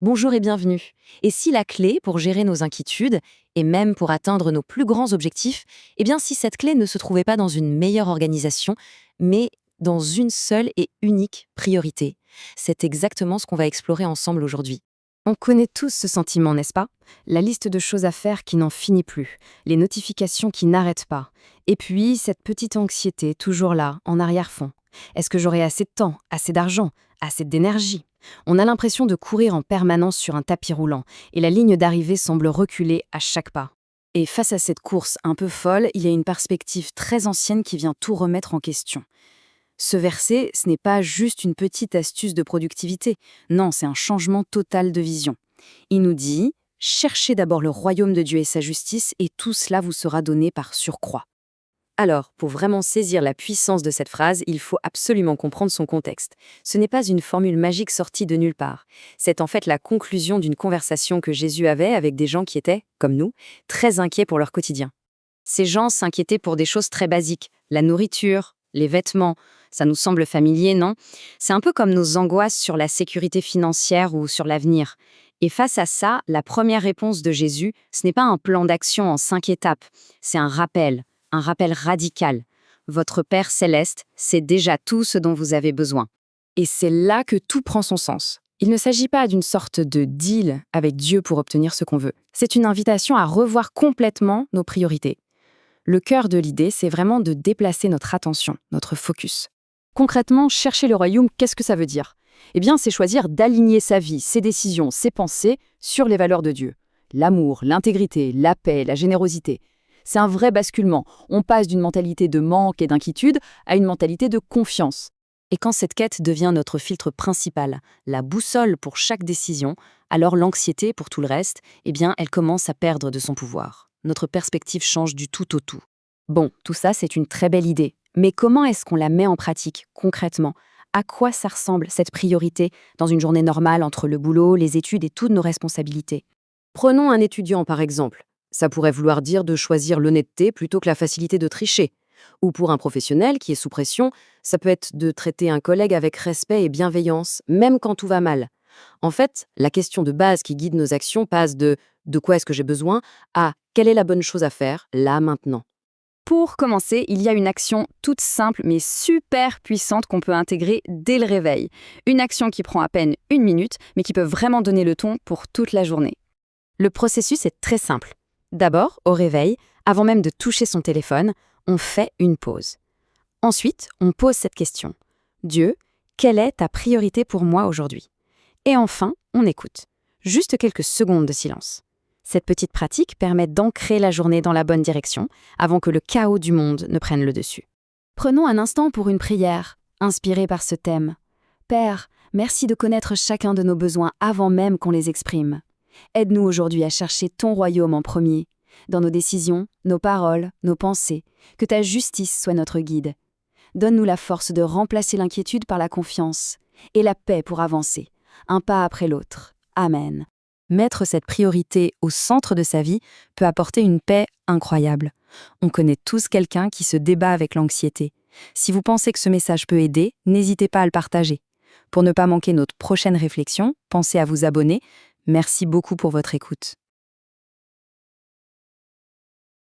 Bonjour et bienvenue. Et si la clé pour gérer nos inquiétudes, et même pour atteindre nos plus grands objectifs, eh bien si cette clé ne se trouvait pas dans une meilleure organisation, mais dans une seule et unique priorité? C'est exactement ce qu'on va explorer ensemble aujourd'hui. On connaît tous ce sentiment, n'est-ce pas? La liste de choses à faire qui n'en finit plus, les notifications qui n'arrêtent pas. Et puis, cette petite anxiété toujours là, en arrière-fond. Est-ce que j'aurai assez de temps, assez d'argent, assez d'énergie? On a l'impression de courir en permanence sur un tapis roulant, et la ligne d'arrivée semble reculer à chaque pas. Et face à cette course un peu folle, il y a une perspective très ancienne qui vient tout remettre en question. Ce verset, ce n'est pas juste une petite astuce de productivité. Non, c'est un changement total de vision. Il nous dit « Cherchez d'abord le royaume de Dieu et sa justice, et tout cela vous sera donné par surcroît. » Alors, pour vraiment saisir la puissance de cette phrase, il faut absolument comprendre son contexte. Ce n'est pas une formule magique sortie de nulle part. C'est en fait la conclusion d'une conversation que Jésus avait avec des gens qui étaient, comme nous, très inquiets pour leur quotidien. Ces gens s'inquiétaient pour des choses très basiques, la nourriture, les vêtements. Ça nous semble familier, non? C'est un peu comme nos angoisses sur la sécurité financière ou sur l'avenir. Et face à ça, la première réponse de Jésus, ce n'est pas un plan d'action en 5 étapes, c'est un rappel radical. Votre Père céleste, c'est déjà tout ce dont vous avez besoin. Et c'est là que tout prend son sens. Il ne s'agit pas d'une sorte de deal avec Dieu pour obtenir ce qu'on veut. C'est une invitation à revoir complètement nos priorités. Le cœur de l'idée, c'est vraiment de déplacer notre attention, notre focus. Concrètement, chercher le royaume, qu'est-ce que ça veut dire? Eh bien, c'est choisir d'aligner sa vie, ses décisions, ses pensées sur les valeurs de Dieu. L'amour, l'intégrité, la paix, la générosité. C'est un vrai basculement. On passe d'une mentalité de manque et d'inquiétude à une mentalité de confiance. Et quand cette quête devient notre filtre principal, la boussole pour chaque décision, alors l'anxiété pour tout le reste, eh bien, elle commence à perdre de son pouvoir. Notre perspective change du tout au tout. Bon, tout ça, c'est une très belle idée. Mais comment est-ce qu'on la met en pratique, concrètement? À quoi ça ressemble, cette priorité, dans une journée normale entre le boulot, les études et toutes nos responsabilités? Prenons un étudiant par exemple. Ça pourrait vouloir dire de choisir l'honnêteté plutôt que la facilité de tricher. Ou pour un professionnel qui est sous pression, ça peut être de traiter un collègue avec respect et bienveillance, même quand tout va mal. En fait, la question de base qui guide nos actions passe de quoi est-ce que j'ai besoin à quelle est la bonne chose à faire, là, maintenant. Pour commencer, il y a une action toute simple mais super puissante qu'on peut intégrer dès le réveil. Une action qui prend à peine 1 minute, mais qui peut vraiment donner le ton pour toute la journée. Le processus est très simple. D'abord, au réveil, avant même de toucher son téléphone, on fait une pause. Ensuite, on pose cette question. Dieu, quelle est ta priorité pour moi aujourd'hui? Et enfin, on écoute. Juste quelques secondes de silence. Cette petite pratique permet d'ancrer la journée dans la bonne direction avant que le chaos du monde ne prenne le dessus. Prenons un instant pour une prière, inspirée par ce thème. Père, merci de connaître chacun de nos besoins avant même qu'on les exprime. Aide-nous aujourd'hui à chercher ton royaume en premier, dans nos décisions, nos paroles, nos pensées, que ta justice soit notre guide. Donne-nous la force de remplacer l'inquiétude par la confiance et la paix pour avancer, un pas après l'autre. Amen. Mettre cette priorité au centre de sa vie peut apporter une paix incroyable. On connaît tous quelqu'un qui se débat avec l'anxiété. Si vous pensez que ce message peut aider, n'hésitez pas à le partager. Pour ne pas manquer notre prochaine réflexion, pensez à vous abonner. Merci beaucoup pour votre écoute.